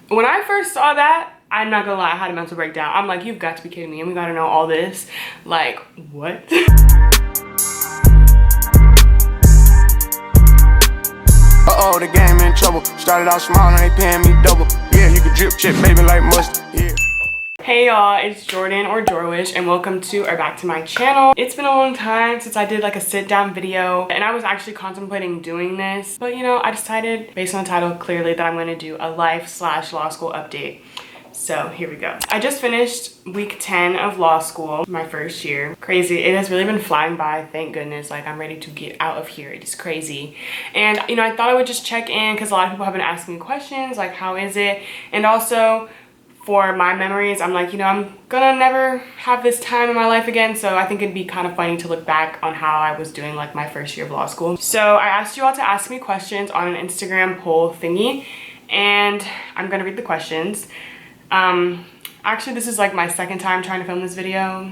When I first saw that, I'm not gonna lie, I had a mental breakdown. I'm like, you've got to be kidding me, and we gotta know all this. Like, what? Uh-oh, the game in trouble. Started out small, now they paying me double. Yeah, you can drip chip, baby, like mustard. Yeah. Hey y'all, it's Jordan or JorWish, and welcome to or back to my channel. It's been a long time since I did like a sit down video, and I was actually contemplating doing this, but you know, I decided based on the title clearly that I'm going to do a life/law school update. So here we go. I just finished week 10 of law school, my first year. Crazy. It has really been flying by, thank goodness. Like, I'm ready to get out of here. It is crazy. And you know, I thought I would just check in because a lot of people have been asking me questions like, how is it? And also for my memories, I'm like, you know, I'm gonna never have this time in my life again, so I think it'd be kind of funny to look back on how I was doing like my first year of law school. So I asked you all to ask me questions on an Instagram poll thingy, and I'm gonna read the questions. Actually, this is like my second time trying to film this video,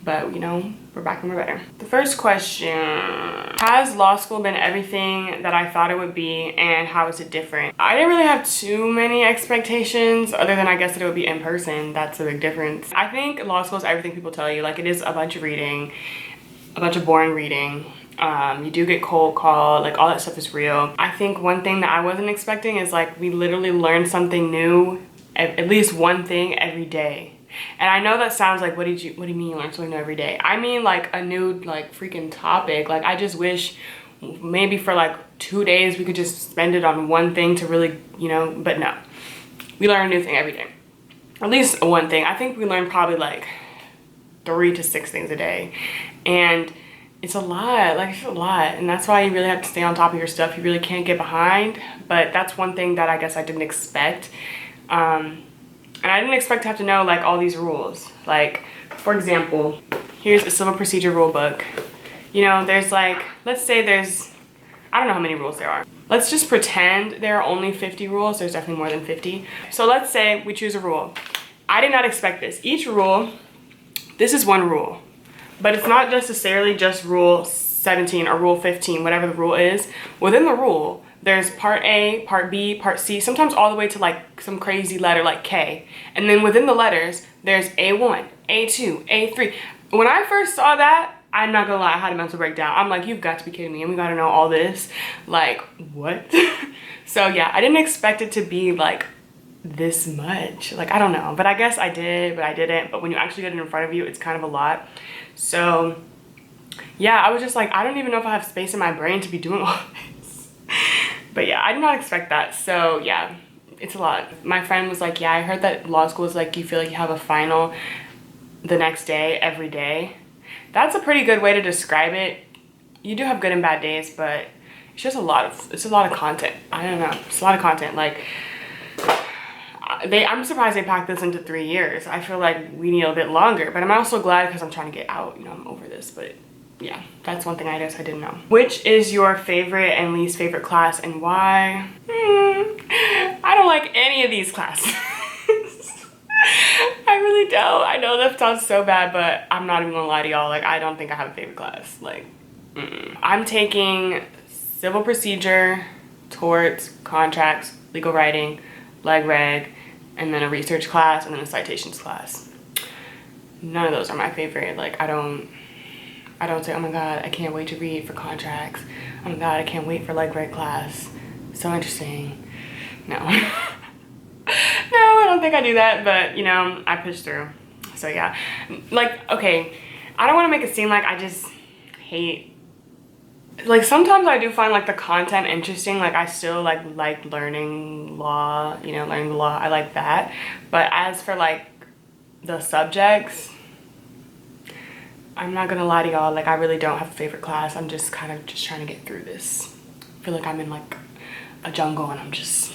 but you know, we're back and we're better. The first question: has law school been everything that I thought it would be, and how is it different? I didn't really have too many expectations other than I guess that it would be in person. That's a big difference. I think law school is everything people tell you. Like, it is a bunch of reading, a bunch of boring reading. You do get cold call, like all that stuff is real. I think one thing that I wasn't expecting is like we literally learn something new, at least one thing every day. And I know that sounds like, what do you mean you learn something new every day? I mean like a new like freaking topic. Like, I just wish maybe for like 2 days we could just spend it on one thing to really, you know, but no. We learn a new thing every day. At least one thing. I think we learn probably like 3 to 6 things a day. And it's a lot, like it's a lot. And that's why you really have to stay on top of your stuff. You really can't get behind. But that's one thing that I guess I didn't expect. And I didn't expect to have to know like all these rules. Like, for example, here's a civil procedure rule book. You know, there's like, let's say there's, I don't know how many rules there are. Let's just pretend there are only 50 rules. There's definitely more than 50. So let's say we choose a rule. I did not expect this. Each rule, this is one rule, but it's not necessarily just rule 17 or rule 15, whatever the rule is. Within the rule, there's part A, part B, part C, sometimes all the way to like some crazy letter like K. And then within the letters, there's A1, A2, A3. When I first saw that, I'm not gonna lie, I had a mental breakdown. I'm like, you've got to be kidding me, and we gotta know all this. Like, what? So yeah, I didn't expect it to be like this much. Like, I don't know, but I guess I did, but I didn't. But when you actually get it in front of you, it's kind of a lot. So yeah, I was just like, I don't even know if I have space in my brain to be doing all this. But yeah, I did not expect that. So yeah, it's a lot. My friend was like, yeah, I heard that law school is like, you feel like you have a final the next day, every day. That's a pretty good way to describe it. You do have good and bad days, but it's just a lot of content. I don't know, it's a lot of content. Like, I'm surprised they packed this into 3 years. I feel like we need a bit longer, but I'm also glad because I'm trying to get out. You know, I'm over this, but yeah, that's one thing I guess I didn't know. Which is your favorite and least favorite class, and why? I don't like any of these classes. I really don't. I know that sounds so bad, but I'm not even gonna lie to y'all. Like, I don't think I have a favorite class. Like, I'm taking civil procedure, torts, contracts, legal writing, leg reg, and then a research class, and then a citations class. None of those are my favorite. Like, I don't say, oh my god, I can't wait to read for contracts. Oh my god, I can't wait for leg reg class. So interesting. No. No, I don't think I do that, but you know, I push through. So yeah, like, okay, I don't want to make it seem like I just hate, like, sometimes I do find like the content interesting. Like, I still like learning law, you know, learning the law. I like that. But as for like the subjects, I'm not gonna lie to y'all, like, I really don't have a favorite class. I'm just kind of just trying to get through this. I feel like I'm in like a jungle and I'm just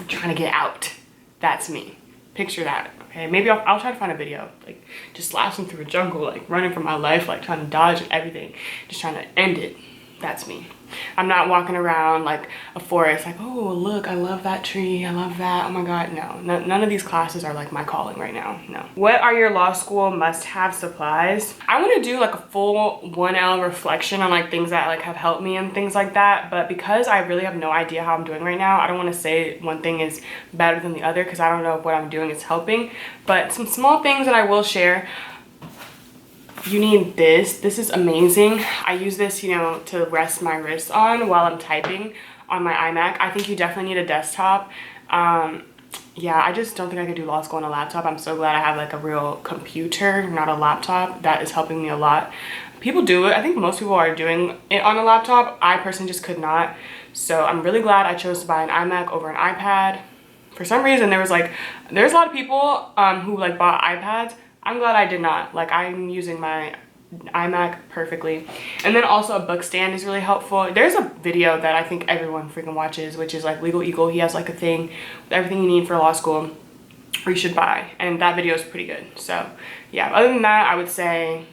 trying to get out. That's me. Picture that. Okay, maybe I'll try to find a video, like just slashing through a jungle, like running for my life, like trying to dodge everything, just trying to end it. That's me. I'm not walking around like a forest like, oh look, I love that tree, I love that, oh my god. No, none of these classes are like my calling right now. No. What are your law school must-have supplies? I want to do like a full 1L reflection on like things that like have helped me and things like that, but because I really have no idea how I'm doing right now, I don't want to say one thing is better than the other because I don't know if what I'm doing is helping. But some small things that I will share. You need this. This is amazing. I use this, you know, to rest my wrist on while I'm typing on my iMac. I think you definitely need a desktop. Yeah, I just don't think I could do law school on a laptop. I'm so glad I have like a real computer, not a laptop. That is helping me a lot. People do it. I think most people are doing it on a laptop. I personally just could not. So I'm really glad I chose to buy an iMac over an iPad. For some reason, there's a lot of people who like bought iPads. I'm glad I did not. Like, I'm using my iMac perfectly. And then also a book stand is really helpful. There's a video that I think everyone freaking watches, which is like Legal Eagle. He has like a thing with everything you need for law school, or you should buy. And that video is pretty good. So yeah, other than that, I would say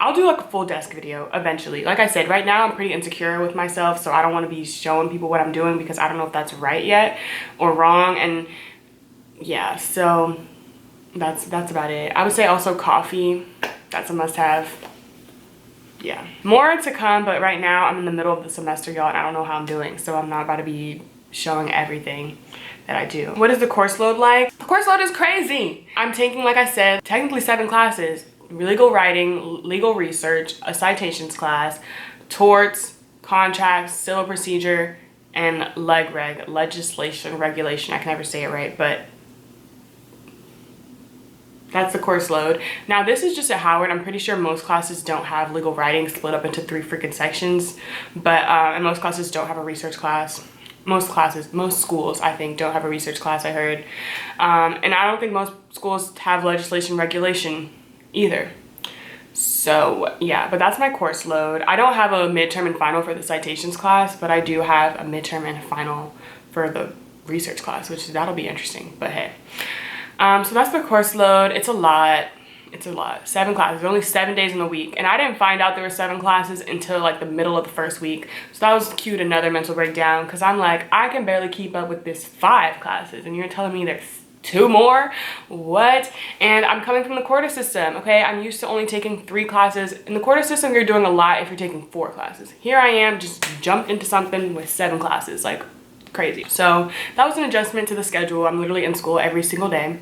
I'll do like a full desk video eventually. Like I said, right now I'm pretty insecure with myself, so I don't want to be showing people what I'm doing because I don't know if that's right yet or wrong. And yeah, so that's about it. I would say also coffee. That's a must-have. Yeah, more to come, but right now I'm in the middle of the semester, y'all, and I don't know how I'm doing, so I'm not about to be showing everything that I do. What is the course load like? The course load is crazy. I'm taking, like I said, technically 7 classes: legal writing, legal research, a citations class, torts, contracts, civil procedure, and legislation, regulation. I can never say it right, but that's the course load. Now this is just at Howard. I'm pretty sure most classes don't have legal writing split up into 3 freaking sections, but and most classes don't have a research class. Most schools I think don't have a research class, I heard. And I don't think most schools have legislation regulation either. So yeah, but that's my course load. I don't have a midterm and final for the citations class, but I do have a midterm and final for the research class, which that'll be interesting, but hey. So that's the course load. It's a lot. 7 classes, only 7 days in the week. And I didn't find out there were 7 classes until like the middle of the first week. So that was cute, another mental breakdown, because I'm like, I can barely keep up with this 5 classes and you're telling me there's 2 more? What? And I'm coming from the quarter system, okay? I'm used to only taking 3 classes. In the quarter system, you're doing a lot if you're taking 4 classes. Here I am, just jumped into something with 7 classes, like crazy. So that was an adjustment to the schedule. I'm literally in school every single day,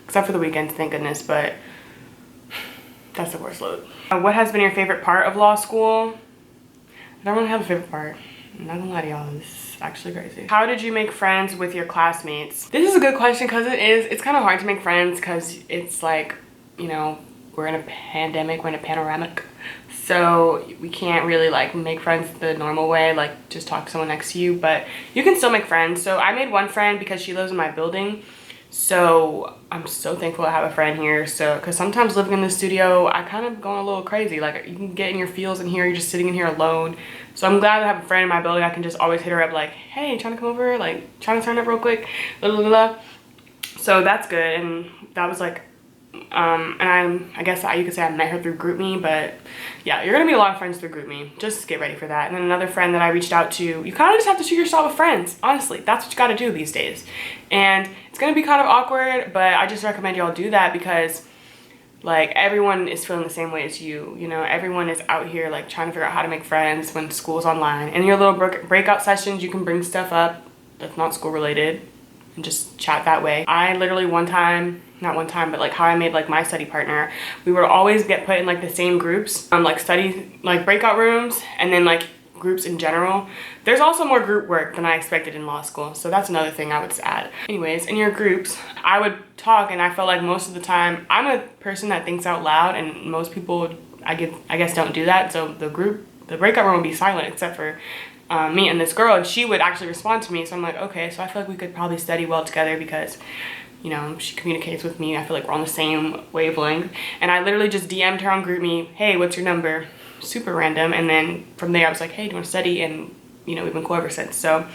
except for the weekends, thank goodness, but that's the worst load. What has been your favorite part of law school? I don't really have a favorite part. I'm not gonna lie to y'all, this is actually crazy. How did you make friends with your classmates? This is a good question because it's kind of hard to make friends because it's like, you know, we're in a pandemic, we're in a panoramic. So we can't really like make friends the normal way, like just talk to someone next to you, but you can still make friends. So I made one friend because she lives in my building. So I'm so thankful to have a friend here. So, cause sometimes living in the studio, I kind of going a little crazy. Like you can get in your feels in here, you're just sitting in here alone. So I'm glad to have a friend in my building. I can just always hit her up like, hey, trying to come over? Like trying to turn up real quick, blah, blah, blah. So that's good. And that was like, and I guess you could say I met her through GroupMe, but yeah, you're gonna meet a lot of friends through GroupMe. Just get ready for that. And then another friend that I reached out to, you kind of just have to shoot your shot with friends. Honestly, that's what you gotta do these days. And it's gonna be kind of awkward, but I just recommend y'all do that because like everyone is feeling the same way as you. You know, everyone is out here like trying to figure out how to make friends when school's online. In your little breakout sessions, you can bring stuff up that's not school related and just chat that way. I literally not one time, but like how I made like my study partner, we would always get put in like the same groups, like study, like breakout rooms, and then like groups in general. There's also more group work than I expected in law school, so that's another thing I would add. Anyways, in your groups, I would talk, and I felt like most of the time, I'm a person that thinks out loud, and most people, I guess don't do that, so the breakout room would be silent except for me and this girl, and she would actually respond to me, so I'm like, okay, so I feel like we could probably study well together because, you know, she communicates with me. I feel like we're on the same wavelength. And I literally just DM'd her on GroupMe, hey, what's your number? Super random. And then from there I was like, hey, do you want to study? And, you know, we've been cool ever since. So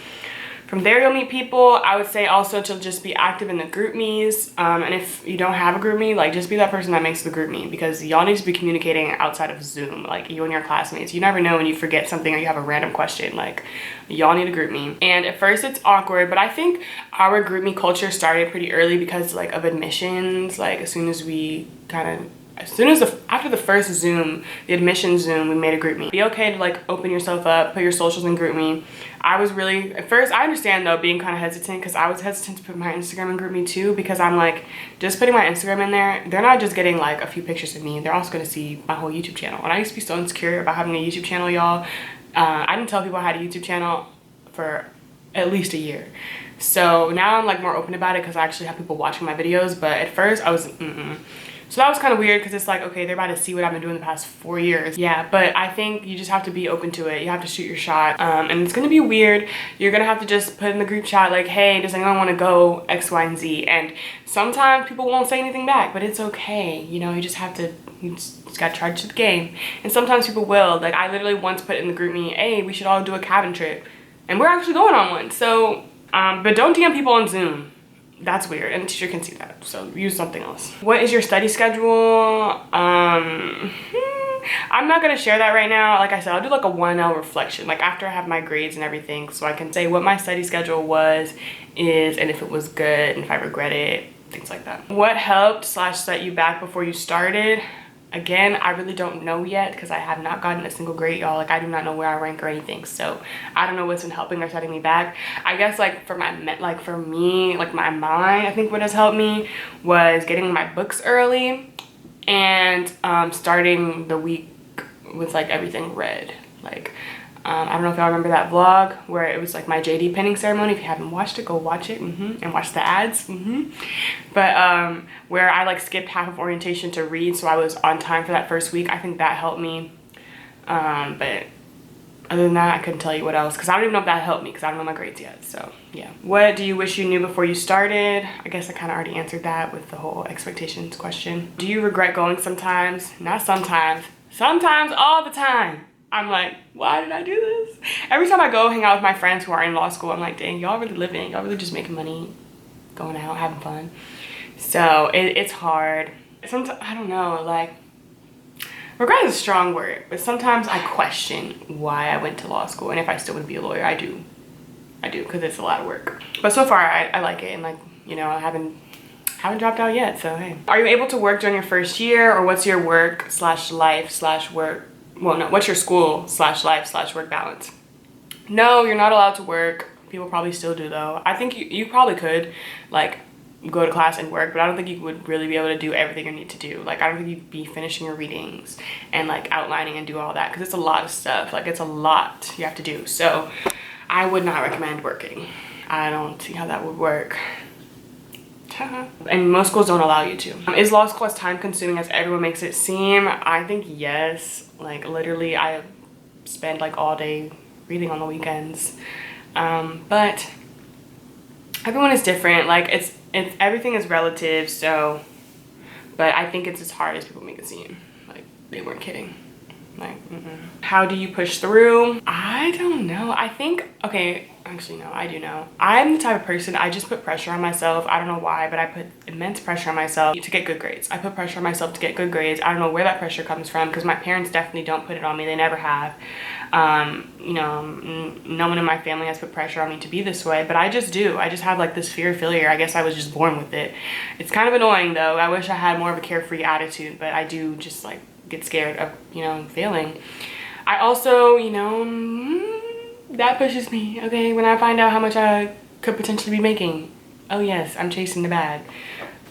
From there, you'll meet people. I would say also to just be active in the group me's. And if you don't have a group me, like just be that person that makes the group me, because y'all need to be communicating outside of Zoom, like you and your classmates. You never know when you forget something or you have a random question, like y'all need a group me. And at first it's awkward, but I think our group me culture started pretty early because like of admissions. Like as soon as we after the first Zoom, the admission Zoom, we made a group me. Be okay to like open yourself up, put your socials in group me. I was really, at first, I understand though, being kind of hesitant, because I was hesitant to put my Instagram in group me too, because I'm like, just putting my Instagram in there, they're not just getting like a few pictures of me, they're also gonna see my whole YouTube channel. And I used to be so insecure about having a YouTube channel, y'all. I didn't tell people I had a YouTube channel for at least a year. So now I'm like more open about it because I actually have people watching my videos, but at first I was So that was kind of weird because it's like, okay, they're about to see what I've been doing the past 4 years. Yeah, but I think you just have to be open to it. You have to shoot your shot. And it's gonna be weird. You're gonna have to just put in the group chat like, hey, does anyone want to go X, Y, and Z? And sometimes people won't say anything back, but it's okay. You know, you just gotta charge to the game. And sometimes people will. Like I literally once put in the group me, hey, we should all do a cabin trip. And we're actually going on one. So, but don't DM people on Zoom. That's weird, and the teacher can see that, so use something else. What is your study schedule? I'm not gonna share that right now. Like I said, I'll do like a 1L reflection, like after I have my grades and everything, so I can say what my study schedule is, and if it was good, and if I regret it, things like that. What helped / set you back before you started? Again, I really don't know yet because I have not gotten a single grade, y'all. Like I do not know where I rank or anything, so I don't know what's been helping or setting me back. I guess like for me, like my mind, I think what has helped me was getting my books early and starting the week with like everything read. Like I don't know if y'all remember that vlog where it was like my JD pinning ceremony. If you haven't watched it, go watch it and watch the ads. But where I like skipped half of orientation to read, so I was on time for that first week. I think that helped me. But other than that, I couldn't tell you what else because I don't even know if that helped me because I don't know my grades yet. So yeah. What do you wish you knew before you started? I guess I kind of already answered that with the whole expectations question. Do you regret going sometimes? Not sometimes. Sometimes, all the time. I'm like, why did I do this? Every time I go hang out with my friends who are in law school, I'm like, dang, y'all really living. Y'all really just making money, going out, having fun. So it's hard. Sometimes, I don't know, like, regret is a strong word, but sometimes I question why I went to law school and if I still would be a lawyer. I do, because it's a lot of work. But so far, I like it, and like, you know, I haven't dropped out yet, so hey. Are you able to work during your first year, or what's your work / life / work? Well, no, what's your school / life / work balance? No, you're not allowed to work. People probably still do though. I think you probably could like go to class and work, but I don't think you would really be able to do everything you need to do. Like I don't think you'd be finishing your readings and like outlining and do all that because it's a lot of stuff. Like it's a lot you have to do. So I would not recommend working. I don't see how that would work. And most schools don't allow you to. Is law school as time consuming as everyone makes it seem? I think yes. Like literally I spend like all day reading on the weekends. But everyone is different. Like it's everything is relative, so but I think it's as hard as people make it seem. Like they weren't kidding. Like how do you push through? I don't know. I think, okay, actually no, I do know. I'm the type of person, I just put pressure on myself. I don't know why, but I put immense pressure on myself to get good grades. I put pressure on myself to get good grades. I don't know where that pressure comes from because my parents definitely don't put it on me. They never have. You know, no one in my family has put pressure on me to be this way, but I just do. I just have like this fear of failure. I guess I was just born with it. It's kind of annoying though. I wish I had more of a carefree attitude, but I do just like get scared of, you know, failing. I also, you know, that pushes me, okay, when I find out how much I could potentially be making. Oh yes, I'm chasing the bag,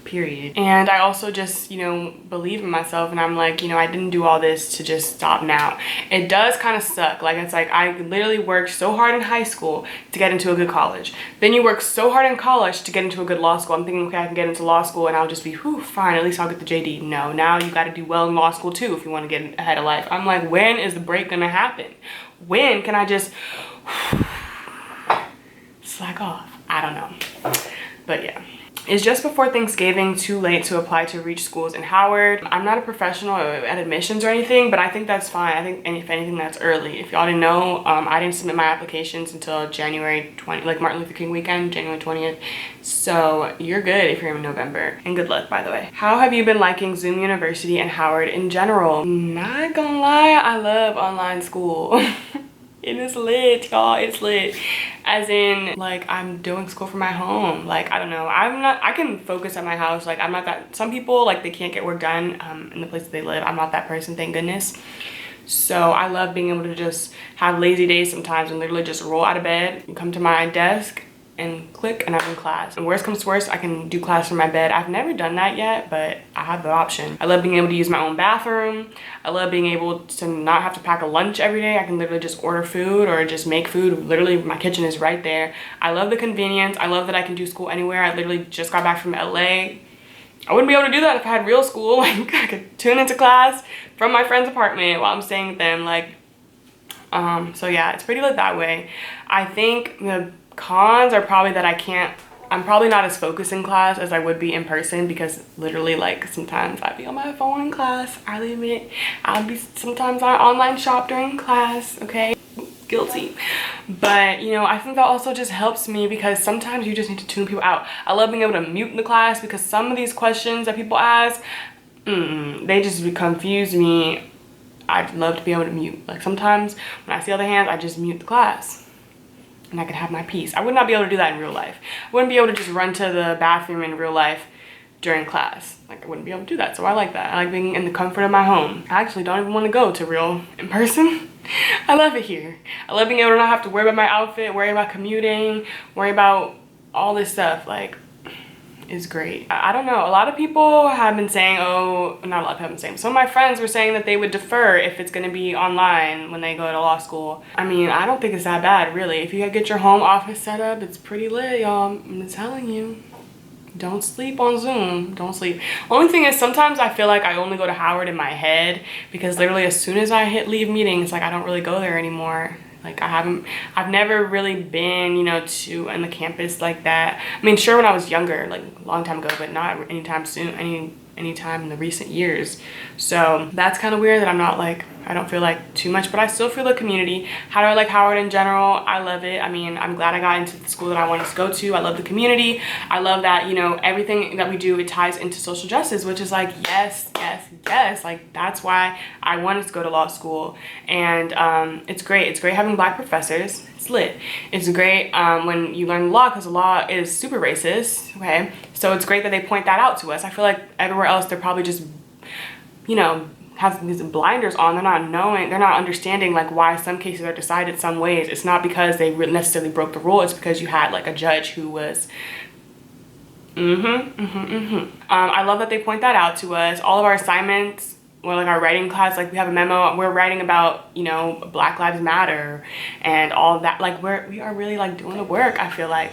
period. And I also just, you know, believe in myself, and I'm like, you know, I didn't do all this to just stop now. It does kind of suck. Like, it's like I literally worked so hard in high school to get into a good college. Then you work so hard in college to get into a good law school. I'm thinking, okay, I can get into law school and I'll just be, whew, fine, at least I'll get the JD. No, now you got to do well in law school too if you want to get ahead of life. I'm like, when is the break gonna happen? When can I just slack off? I don't know. But yeah. Is just before Thanksgiving too late to apply to reach schools in Howard? I'm not a professional at admissions or anything, but I think that's fine. I think, and if anything, that's early. If y'all didn't know, I didn't submit my applications until January 20, like Martin Luther King weekend, January 20th. So you're good if you're in November. And good luck, by the way. How have you been liking Zoom University and Howard in general? Not gonna lie, I love online school. It is lit, y'all. It's lit. As in, like, I'm doing school from my home. Like, I don't know. I can focus at my house. Like, I'm not that, some people, like, they can't get work done in the place that they live. I'm not that person, thank goodness. So I love being able to just have lazy days sometimes and literally just roll out of bed and come to my desk and click and I'm in class. And worst comes to worst, I can do class from my bed. I've never done that yet, but I have the option. I love being able to use my own bathroom. I love being able to not have to pack a lunch every day. I can literally just order food or just make food. Literally, my kitchen is right there. I love the convenience. I love that I can do school anywhere. I literally just got back from LA. I wouldn't be able to do that if I had real school. Like, I could tune into class from my friend's apartment while I'm staying with them. Like, so yeah, it's pretty lit that way. I think the cons are probably that I'm probably not as focused in class as I would be in person, because literally, like, sometimes I'd be on my phone in class. I admit, sometimes I online shop during class, okay? Guilty. But, you know, I think that also just helps me because sometimes you just need to tune people out. I love being able to mute in the class because some of these questions that people ask, they just confuse me. I'd love to be able to mute. Like, sometimes when I see other hands, I just mute the class and I can have my peace. I would not be able to do that in real life. I wouldn't be able to just run to the bathroom in real life during class. Like, I wouldn't be able to do that. So I like that. I like being in the comfort of my home. I actually don't even want to go to real in person. I love it here. I love being able to not have to worry about my outfit, worry about commuting, worry about all this stuff. Like, it's great. I don't know. A lot of people have been saying, oh, not a lot of people have been saying, some of my friends were saying that they would defer if it's going to be online when they go to law school. I mean, I don't think it's that bad, really. If you get your home office set up, it's pretty lit, y'all. I'm telling you. Don't sleep on Zoom. Don't sleep. Only thing is, sometimes I feel like I only go to Howard in my head because literally as soon as I hit leave meetings, like, I don't really go there anymore. Like, I've never really been, you know, in the campus like that. I mean, sure, when I was younger, like a long time ago, but not anytime soon, anytime in the recent years. So that's kind of weird that I'm not like, I don't feel like too much, but I still feel the community. How do I like Howard in general? I love it. I mean, I'm glad I got into the school that I wanted to go to. I love the community. I love that, you know, everything that we do, it ties into social justice, which is like, yes, yes, yes. Like, that's why I wanted to go to law school. And it's great. It's great having Black professors. It's lit. It's great when you learn law, because the law is super racist, okay? So it's great that they point that out to us. I feel like everywhere else, they're probably just, you know, have these blinders on. They're not understanding like why some cases are decided some ways. It's not because they necessarily broke the rule. It's because you had like a judge who was I love that they point that out to us. All of our assignments, or like our writing class, like we have a memo, we're writing about, you know, Black Lives Matter and all that. Like we are really like doing the work, I feel like.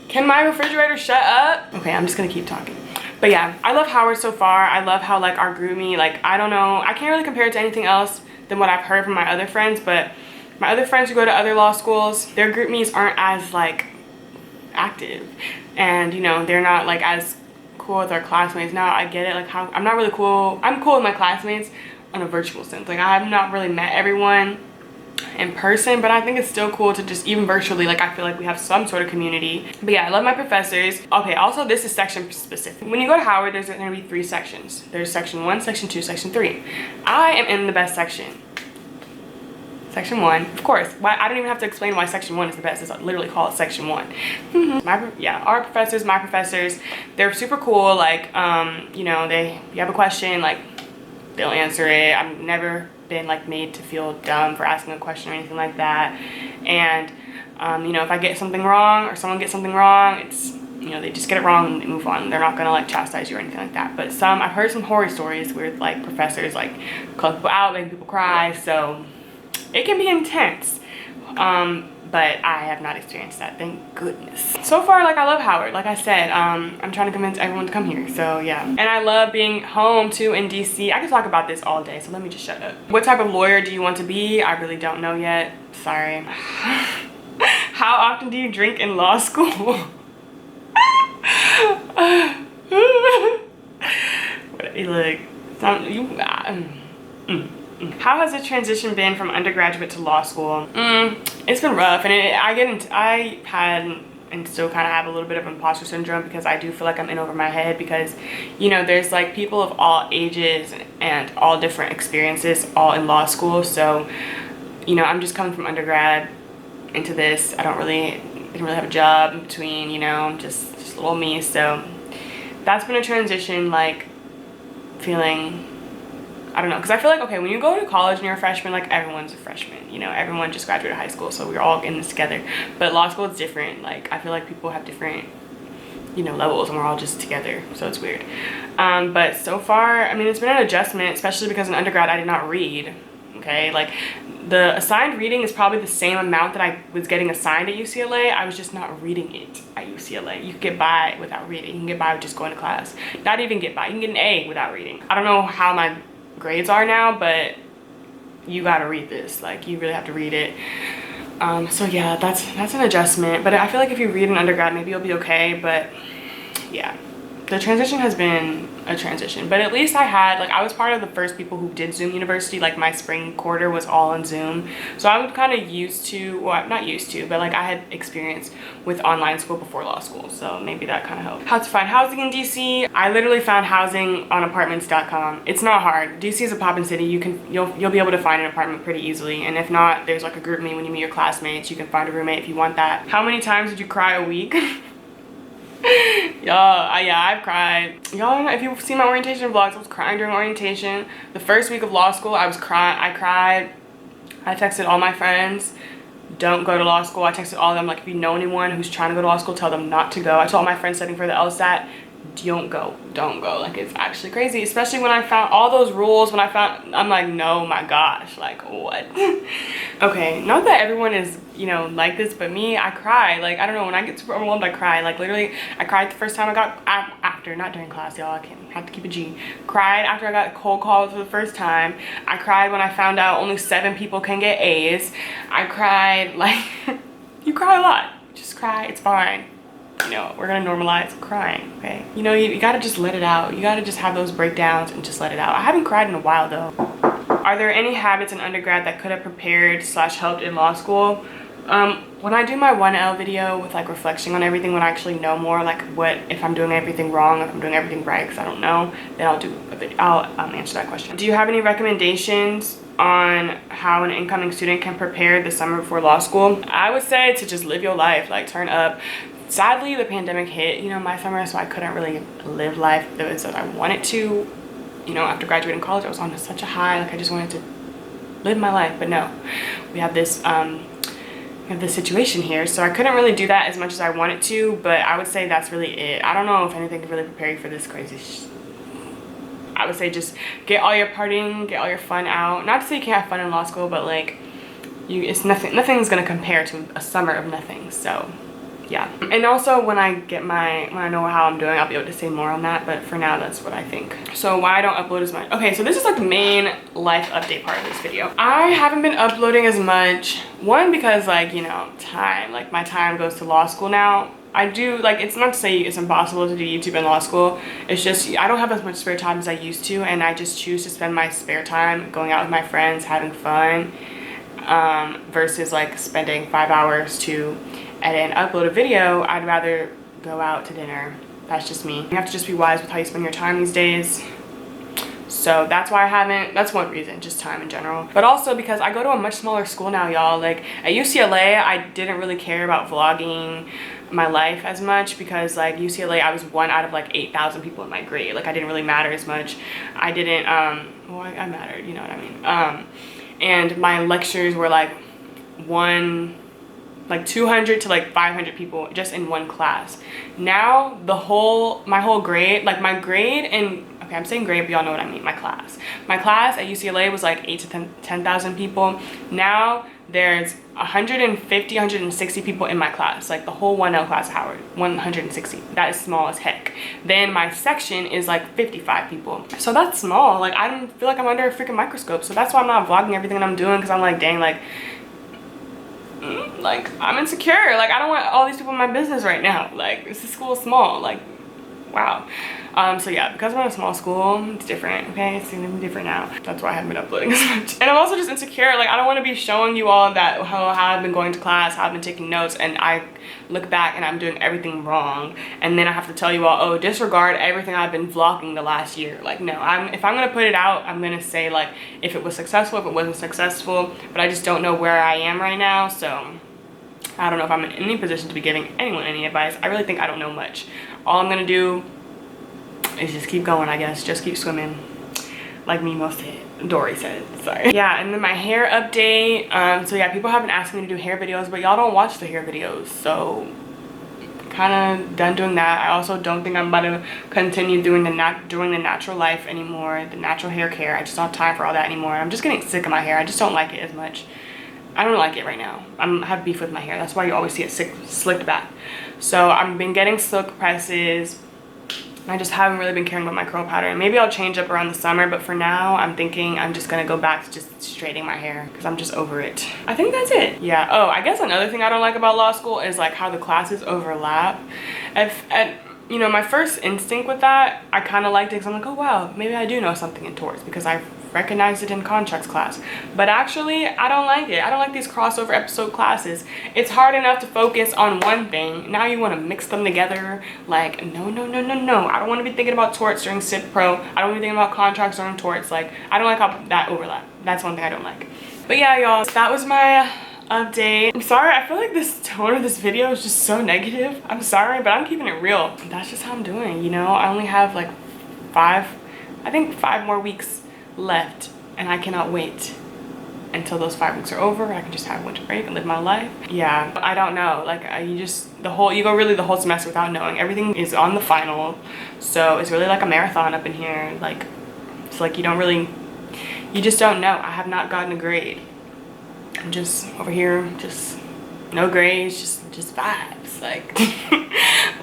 Can my refrigerator shut up? Okay, I'm just gonna keep talking. But yeah, I love Howard so far. I love how like our GroupMe, like, I don't know, I can't really compare it to anything else than what I've heard from my other friends, but my other friends who go to other law schools, their GroupMes aren't as like active, and you know, they're not like as cool with our classmates. Now I get it, like how I'm not really cool. I'm cool with my classmates on a virtual sense. Like, I have not really met everyone in person, but I think it's still cool to just, even virtually, like, I feel like we have some sort of community. But yeah, I love my professors. Okay, also this is section specific. When you go to Howard, there's going to be 3 sections. There's section 1, section 2, section 3. I am in the best section. Section 1, of course. Why, I don't even have to explain why section 1 is the best. It's literally called section 1. Our professors, my professors, they're super cool. Like, you know, you have a question, like, they'll answer it. I've never been like made to feel dumb for asking a question or anything like that. And you know, if I get something wrong or someone gets something wrong, it's, you know, they just get it wrong and they move on. They're not gonna like chastise you or anything like that. But I've heard some horror stories where like professors like call people out, make people cry, so it can be intense. But I have not experienced that, thank goodness. So far, like, I love Howard. Like I said, I'm trying to convince everyone to come here, so yeah. And I love being home too in DC. I could talk about this all day, so let me just shut up. What type of lawyer do you want to be? I really don't know yet, sorry. How often do you drink in law school? Look, how has the transition been from undergraduate to law school? It's been rough, and I had and still kind of have a little bit of imposter syndrome, because I do feel like I'm in over my head, because, you know, there's like people of all ages and all different experiences all in law school. So, you know, I'm just coming from undergrad into this. I didn't really have a job in between, you know, just little me. So that's been a transition, like feeling, I don't know, because I feel like, okay, when you go to college and you're a freshman, like everyone's a freshman, you know, everyone just graduated high school, so we're all in this together. But law school is different. Like, I feel like people have different, you know, levels, and we're all just together, so it's weird. But so far, I mean, it's been an adjustment, especially because in undergrad I did not read. Okay, like the assigned reading is probably the same amount that I was getting assigned at UCLA. I was just not reading it at UCLA. You can get by without reading. You can get by with just going to class. Not even get by. You can get an A without reading. I don't know how my grades are now, but you gotta read this. Like, you really have to read it. So yeah, that's an adjustment. But I feel like if you read in undergrad, maybe you'll be okay. But yeah, the transition has been a transition, but at least I was part of the first people who did Zoom University. Like, my spring quarter was all on Zoom, so I'm kind of used to, well, not used to, but like I had experience with online school before law school, so maybe that kind of helped. How to find housing in DC? I literally found housing on apartments.com. It's not hard. DC is a poppin' city. You'll be able to find an apartment pretty easily, and if not, there's like a group me when you meet your classmates. You can find a roommate if you want that. How many times did you cry a week? Y'all, yeah, I've cried. Y'all, if you've seen my orientation vlogs, I was crying during orientation. The first week of law school, I cried. I texted all my friends, don't go to law school. I texted all of them, like, if you know anyone who's trying to go to law school, tell them not to go. I told all my friends studying for the Lsat, don't go. Like, it's actually crazy, especially when I found all those rules. I'm like, no, my gosh, like, what? Okay, not that everyone is, you know, like this, but me, I cry. Like, I don't know, when I get super overwhelmed, I cry. Like, literally, I cried the first time after, not during class, y'all, I have to keep a G. Cried after I got cold called for the first time. I cried when I found out only 7 people can get A's. I cried, like, you cry a lot. Just cry, it's fine. You know, we're gonna normalize crying, okay? You know, you gotta just let it out. You gotta just have those breakdowns and just let it out. I haven't cried in a while, though. Are there any habits in undergrad that could have prepared / helped in law school? When I do my 1L video with like reflection on everything, when I actually know more, like what, if I'm doing everything wrong, if I'm doing everything right, because I don't know, then I'll do a video. I'll answer that question. Do you have any recommendations on how an incoming student can prepare the summer before law school? I would say to just live your life, like turn up. Sadly, the pandemic hit, you know, my summer, so I couldn't really live life the way that I wanted to. You know, after graduating college, I was on such a high, like I just wanted to live my life, but no, we have this situation here, so I couldn't really do that as much as I wanted to. But I would say that's really it. I don't know if anything could really prepare you for this crazy I would say just get all your partying, get all your fun out. Not to say you can't have fun in law school, but like nothing's gonna compare to a summer of nothing. So yeah. And also when I know how I'm doing, I'll be able to say more on that, but for now that's what I think. So why I don't upload as much. Okay, so this is like the main life update part of this video. I haven't been uploading as much. One, because like, you know, time, like my time goes to law school now. I do, like, it's not to say it's impossible to do YouTube in law school. It's just I don't have as much spare time as I used to, and I just choose to spend my spare time going out with my friends, having fun, versus like spending 5 hours to edit and upload a video. I'd rather go out to dinner. That's just me. You have to just be wise with how you spend your time these days. So that's why that's one reason, just time in general. But also because I go to a much smaller school now, y'all. Like at UCLA, I didn't really care about vlogging my life as much, because like UCLA, I was 1 out of like 8,000 people in my grade. Like I didn't really matter as much. I didn't, well, I mattered, you know what I mean? And my lectures were like 200 to like 500 people just in one class. Now my whole grade, like my grade, and okay, I'm saying grade, but y'all know what I mean, my class at UCLA was like 8,000 to 10,000 people. Now there's 150, 160 people in my class, like the whole 1L class at Howard, 160. That is small as heck. Then my section is like 55 people. So that's small. Like I don't feel like I'm under a freaking microscope. So that's why I'm not vlogging everything that I'm doing, because I'm like, dang, like I'm insecure. Like I don't want all these people in my business right now. Like this school is small. Like wow. So yeah, because we're in a small school, it's different, okay? It's gonna be different now. That's why I haven't been uploading as much. And I'm also just insecure. Like, I don't want to be showing you all that how I've been going to class, how I've been taking notes, and I look back and I'm doing everything wrong, and then I have to tell you all, oh, disregard everything I've been vlogging the last year. Like, no, if I'm gonna put it out, I'm gonna say like if it was successful, if it wasn't successful, but I just don't know where I am right now, so I don't know if I'm in any position to be giving anyone any advice. I really think I don't know much. All I'm gonna do is just keep going, I guess. Just keep swimming, like Mimo said, Dory said, sorry. Yeah, and then my hair update. So yeah, people have been asking me to do hair videos, but y'all don't watch the hair videos, so kind of done doing that. I also don't think I'm about to continue doing the natural life anymore, the natural hair care. I just don't have time for all that anymore. I'm just getting sick of my hair. I just don't like it as much. I don't like it right now. I have beef with my hair. That's why you always see it slicked back. So I've been getting silk presses. I just haven't really been caring about my curl pattern. Maybe I'll change up around the summer, but for now I'm thinking I'm just gonna go back to just straightening my hair because I'm just over it. I think that's it. Yeah. Oh, I guess another thing I don't like about law school is like how the classes overlap. You know, my first instinct with that, I kind of liked it because I'm like, oh wow, maybe I do know something in torts because I recognized it in contracts class. But actually, I don't like it. I don't like these crossover episode classes. It's hard enough to focus on one thing. Now you want to mix them together. Like, no. I don't want to be thinking about torts during Civ Pro. I don't want to be thinking about contracts during torts. Like, I don't like how that overlap. That's one thing I don't like. But yeah, y'all, that was my update. I'm sorry, I feel like this tone of this video is just so negative. I'm sorry, but I'm keeping it real. That's just how I'm doing, you know? I only have like 5 more weeks left, and I cannot wait until those 5 weeks are over. I can just have winter break and live my life. Yeah, I don't know. Like, you go really the whole semester without knowing. Everything is on the final, so it's really like a marathon up in here. Like, it's like you just don't know. I have not gotten a grade. I'm just over here, just no grades, just vibes, like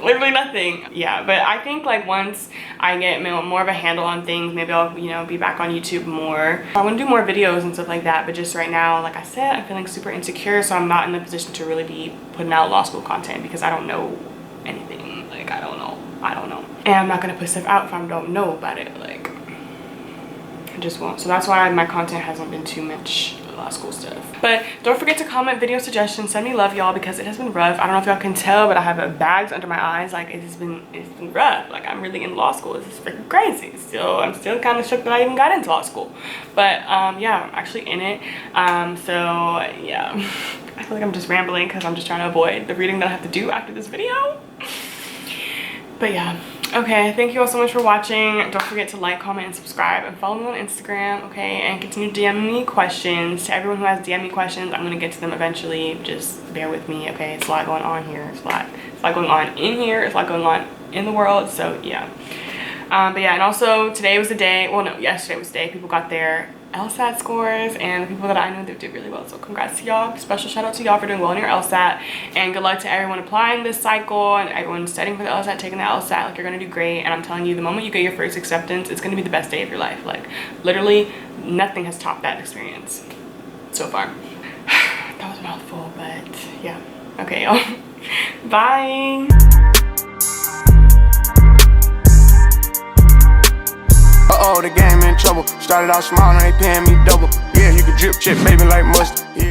literally nothing. Yeah, but I think like once I get more of a handle on things, maybe I'll, you know, be back on YouTube more. I want to do more videos and stuff like that, but just right now, like I said, I'm feeling super insecure, so I'm not in the position to really be putting out law school content because I don't know anything. Like, I don't know. And I'm not gonna put stuff out if I don't know about it. Like, I just won't. So that's why my content hasn't been too much law school stuff. But don't forget to comment video suggestions. Send me love, y'all, because it has been rough. I don't know if y'all can tell, but I have bags under my eyes. Like, it's been rough. Like, I'm really in law school. This is freaking crazy. So I'm still kind of shook that I even got into law school. But yeah, I'm actually in it. So yeah, I feel like I'm just rambling because I'm just trying to avoid the reading that I have to do after this video. But yeah, okay, thank you all so much for watching. Don't forget to like, comment, and subscribe, and follow me on Instagram, okay? And continue DMing me questions. To everyone who has DM'd me questions, I'm gonna get to them eventually. Just bear with me, okay? It's a lot going on here. It's a lot going on in here. It's a lot going on in the world, so yeah. But yeah, and also today was the day, well no, yesterday was the day people got their Lsat scores, and the people that I know, they did really well, so congrats to y'all. Special shout out to y'all for doing well in your Lsat, and good luck to everyone applying this cycle and everyone studying for the Lsat, taking the Lsat. Like, you're gonna do great, and I'm telling you, the moment you get your first acceptance, it's gonna be the best day of your life. Like, literally nothing has topped that experience so far. That was a mouthful, but yeah. Okay, y'all. Bye. Uh-oh, the game in trouble. Started out small, now they paying me double. Yeah, you can drip check, baby, like mustard. Yeah.